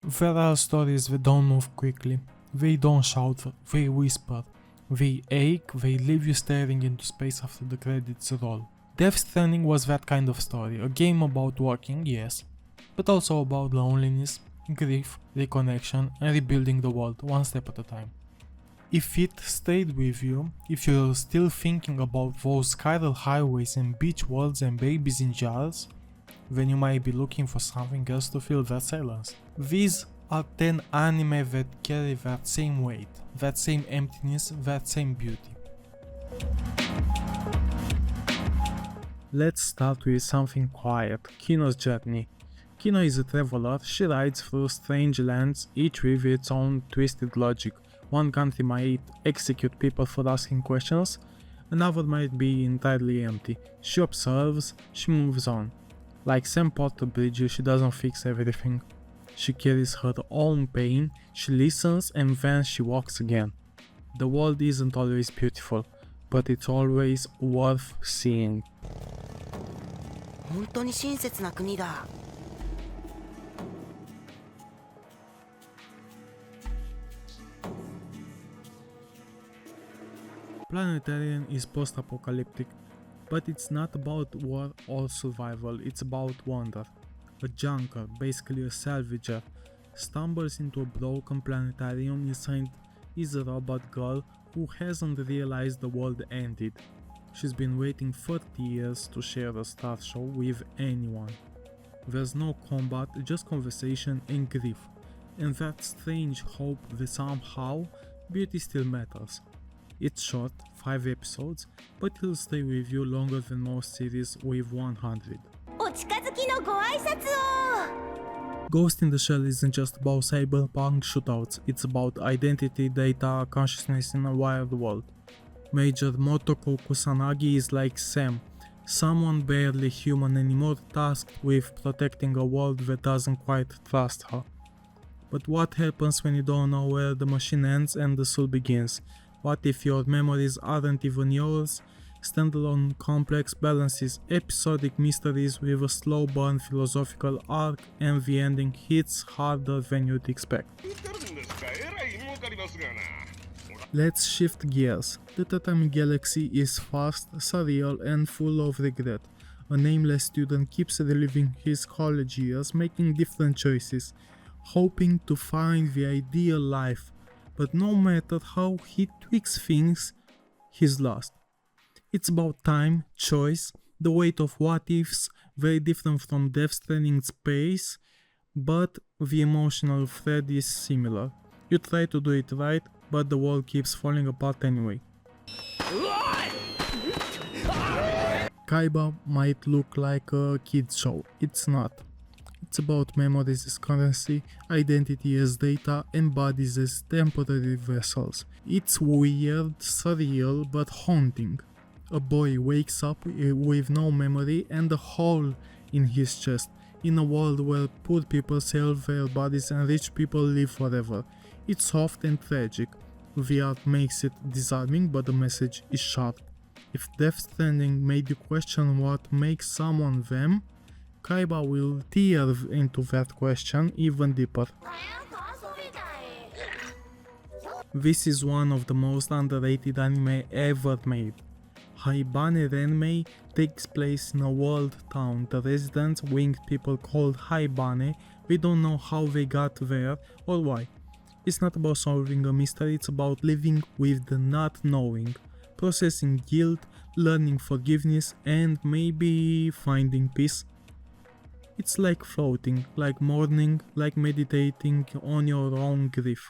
There are stories that don't move quickly. They don't shout, they whisper. They ache, they leave you staring into space after the credits roll. Death Stranding was that kind of story, a game about walking, yes, but also about loneliness, grief, reconnection, and rebuilding the world one step at a time. If it stayed with you, if you're still thinking about those spiral highways and beach worlds and babies in jars, then you might be looking for something else to fill that silence. These are 10 anime that carry that same weight, that same emptiness, that same beauty. Let's start with something quiet, Kino's journey. Kino is a traveler, she rides through strange lands, each with its own twisted logic. One country might execute people for asking questions, another might be entirely empty. She observes, she moves on. Like Sam Porter Bridge, she doesn't fix everything. She carries her own pain, she listens, and then she walks again. The world isn't always beautiful, but it's always worth seeing. 本当に親切な国だ。Planetarian is post-apocalyptic, but it's not about war or survival, it's about wonder. A junker, basically a salvager, stumbles into a broken planetarium. Inside is a robot girl who hasn't realized the world ended. She's been waiting 30 years to share a star show with anyone. There's no combat, just conversation and grief, and that strange hope that somehow beauty still matters. It's short, 5 episodes, but it'll stay with you longer than most series with 100. お近づきのご挨拶を。 Ghost in the Shell isn't just about cyberpunk shootouts, it's about identity, data, consciousness in a wild world. Major Motoko Kusanagi is like Sam, someone barely human anymore tasked with protecting a world that doesn't quite trust her. But what happens when you don't know where the machine ends and the soul begins? What if your memories aren't even yours? Standalone complex balances, episodic mysteries with a slow burn philosophical arc, and the ending hits harder than you'd expect. Let's shift gears. The Tatami Galaxy is fast, surreal, and full of regret. A nameless student keeps reliving his college years, making different choices, hoping to find the ideal life, but no matter how he tweaks things, he's lost. It's about time, choice, the weight of what ifs, very different from Death Stranding's pace, but the emotional thread is similar. You try to do it right, but the world keeps falling apart anyway. Kaiba might look like a kid's show, it's not. It's about memories as currency, identity as data, and bodies as temporary vessels. It's weird, surreal, but haunting. A boy wakes up with no memory and a hole in his chest, in a world where poor people sell their bodies and rich people live forever. It's soft and tragic. The art makes it disarming, but the message is sharp. If Death Stranding made you question what makes someone them, Kaiba will tear into that question even deeper. This is one of the most underrated anime ever made. Haibane Renmei takes place in a world town. The residents, winged people called Haibane, we don't know how they got there or why. It's not about solving a mystery, it's about living with the not knowing, processing guilt, learning forgiveness, and maybe finding peace. It's like floating, like mourning, like meditating on your own grief.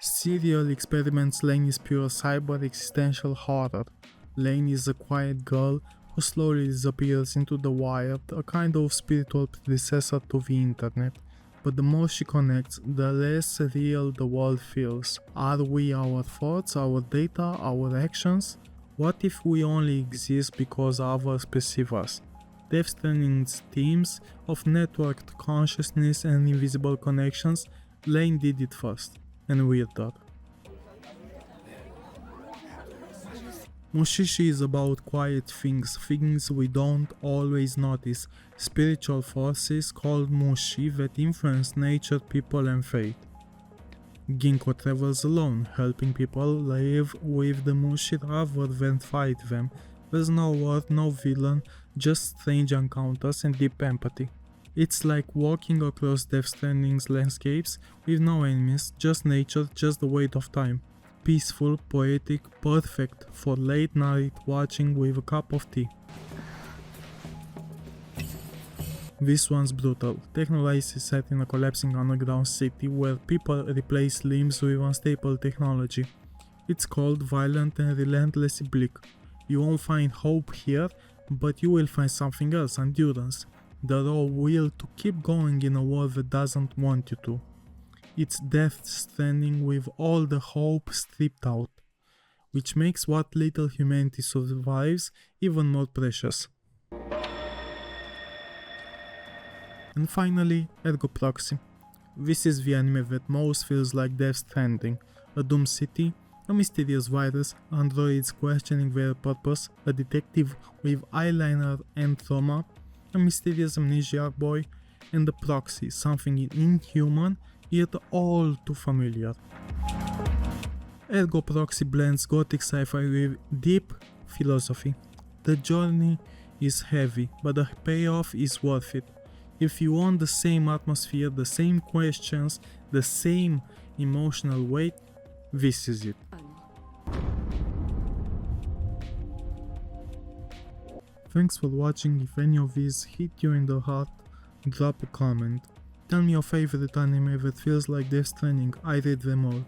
Serial Experiments Lane is pure cyber existential horror. Lane is a quiet girl who slowly disappears into the wild, a kind of spiritual predecessor to the internet. But the more she connects, the less real the world feels. Are we our thoughts, our data, our actions? What if we only exist because others perceive us? Death Stranding's themes of networked consciousness and invisible connections, Lane did it first, and weirder. Mushishi is about quiet things we don't always notice, spiritual forces called Mushi that influence nature, people and fate. Ginkgo travels alone, helping people live with the Mushi rather than fight them. There's no war, no villain, just strange encounters and deep empathy. It's like walking across Death Stranding's landscapes with no enemies, just nature, just the weight of time. Peaceful, poetic, perfect for late night watching with a cup of tea. This one's brutal. Techhnolyze is set in a collapsing underground city where people replace limbs with unstable technology. It's cold, violent and relentlessly bleak. You won't find hope here, but you will find something else, endurance. The raw will to keep going in a world that doesn't want you to. It's Death Stranding with all the hope stripped out, which makes what little humanity survives even more precious. And finally, Ergo Proxy. This is the anime that most feels like Death Stranding, a doomed city, a mysterious virus, androids questioning their purpose, a detective with eyeliner and trauma, a mysterious amnesiac boy, and a proxy, something inhuman yet all too familiar. Ergo Proxy blends gothic sci-fi with deep philosophy. The journey is heavy, but the payoff is worth it. If you want the same atmosphere, the same questions, the same emotional weight, this is it. Thanks for watching. If any of these hit you in the heart, drop a comment. Tell me your favorite anime that feels like Death Stranding, I read them all.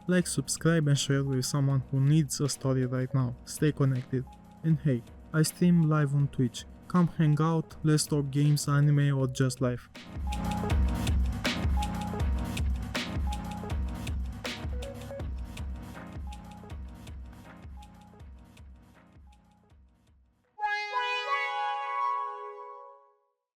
Like, subscribe and share with someone who needs a story right now. Stay connected. And hey, I stream live on Twitch. Come hang out, let's talk games, anime or just life.